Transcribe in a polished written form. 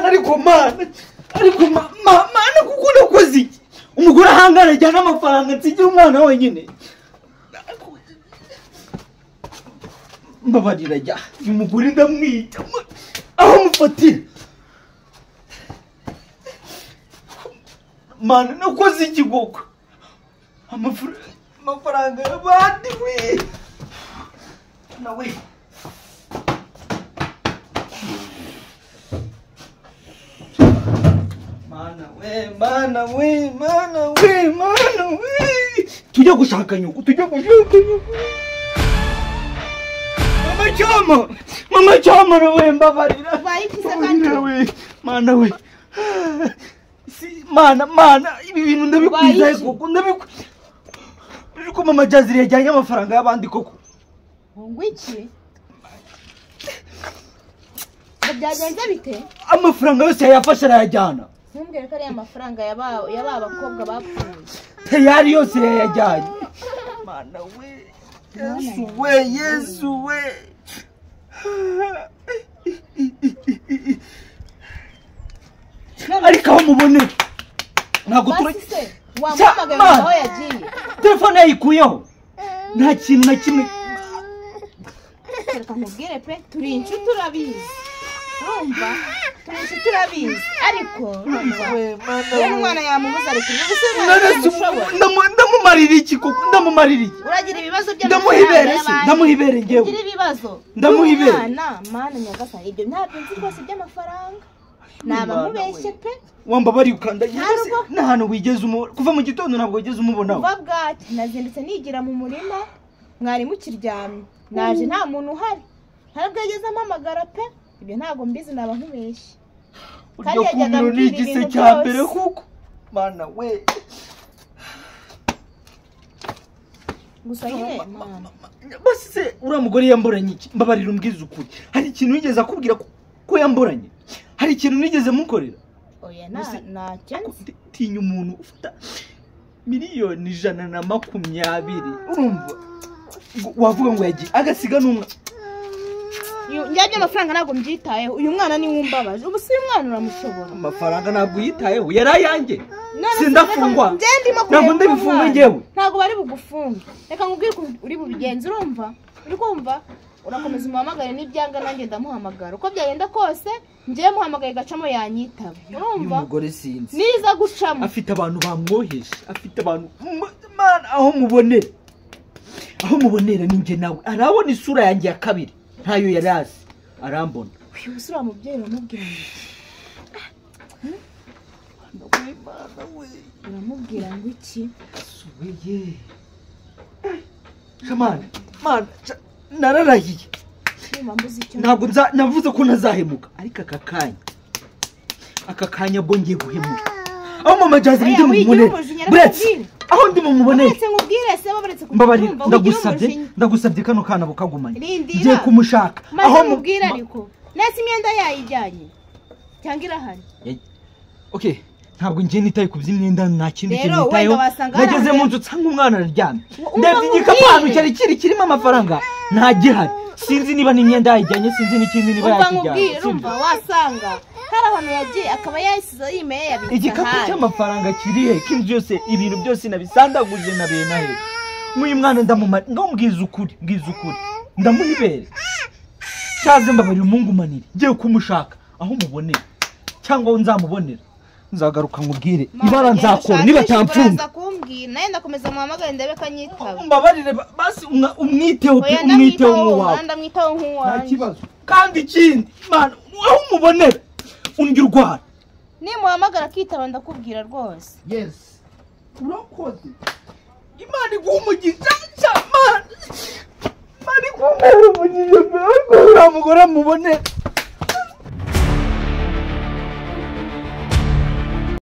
ariko mana kuko nakoze iki umugore ahangana ajyana amafaranga nsigira umwana wenyine mbabarira jya uyu mugore ndamwita aho mufatira mana nakoze iki koko amafaranga y'abandi we nawe mana we tujya gushaka nyuko mama cyama nawe mbabarira we mana we si mana ibi bintu ndabikwiza koko ariko mama Jaziri yajyanye amafaranga y'abandi koko ngwiki byagenze bite amafaranga yose yafashe arayajyana ntumbwire ko ari amafaranga yaba abakobwa bapfuye tayari yose yajyanye mana we Yesu we ariko aho mubonera ntabwo turase wampamagaye aho yagiye telefone yayikuyeho nta kintu na kimwe reka nkubwire pe turi inshuti urabizi urumva turi inshuti urabizi ariko rero umwana yamubuza ariko ndamumarira iki koko ndamumarira iki uragira ibibazo ndamuhibere ngewe ugira ibibazo ndamuhibere mana nyagasani ibyo ntabyo nzi rwose by'amafaranga naba mubeshye pe wambabari ukanda n'ahantu wigeze kuva mu gitondo ntabwo wigeze umubonaho kuva bwaki nazindutse nigira mu murima mwari mukiryamye naje nta muntu uhari ntabwo yageze amamagara pe ibyo ntabwo mbizi naba nkubeshye kandi yajyaga mbwira ibintu cya mbere kuko mana we gusa nyine basi se uriya mugore yamburanye iki mbabarira umbwiza ukuri hari ikintu wigeze akubwira ko yamburanye hari ikintu nigeze mukorera oya ntacyo tinya umuntu ufata miliyoni 120 urumva wavuga ngo yagiye agasiga n'umwe njye amafaranga ntabwo mbyitayeho uyu mwana ni wumbabaje ubu si umwana uramushobora amafaranga ntabwo yitayeho yari ayanjye sindafungwa ntabwo ndabifunga ngewe ntabwo bari bugufunge reka nkubwire uri bubigenze urumva uri kumva urakomeza umuhamagare n'ibyanga nanjye ndamuhamagara uko byagenda kose ngiye muhamagaye gacamo yanyitaba urumva umugore sinzi niza gucamo afite abantu bamwoheje afite abantu aho mubonera ninjye nawe arabona isura yanjye ya kabiri ntayo yari azi arambona uyu musore wa mubyeyi uramubwira ngo uramubwira ngo iki subiye shamani mana nararahiye ntabwo navuze ko nazahemuka ariko aka kanya bo ngiye guhemuka aho mama Jaziri ndi mumubonera buretse aho ndi mumubonera mbabarira ndagusabye kano kana bukagumanye ngiye kumushaka aho mubwira ariko nese imyenda yayijyanye cyangwa irahari okay ntabwo ngiye nitaye ku by'imyenda nta kindi kintu nitayeho nageze mu nzu nsanga umwana araryamye ndebye igikapu cyari kirimo amafaranga nta gihari sinzi niba n'imyenda yayijyanye sinzi n'ikindi niba yakijyanye urumva wasanga hari ahantu yagiye akaba yayisize yimeye yabitse igikapu cy'amafaranga kirihe k'inzu yose ibintu byose nabisandaguje nabena he nk'uyu mwana ndamubwiza ukuri ndamuhibere cyaze mbabarira umungumanire ngiye kumushaka aho mubonera cyangwa nzamubonera nzagaruka nkubwire ibara nzakora niba tamfunga naye ndakomeza muhamagare ndebe ko anyitaba mbabarire basi umwiteho nk'uwawe ndamwitaho nk'uwawe nta kibazo kandi ikindi mana aho umubonera undya urwara nimuhamagara akitaba ndakubwira rwose yes urakoze imana iguha umugisha mana iguha umugisha ariko uriya mugore mubonera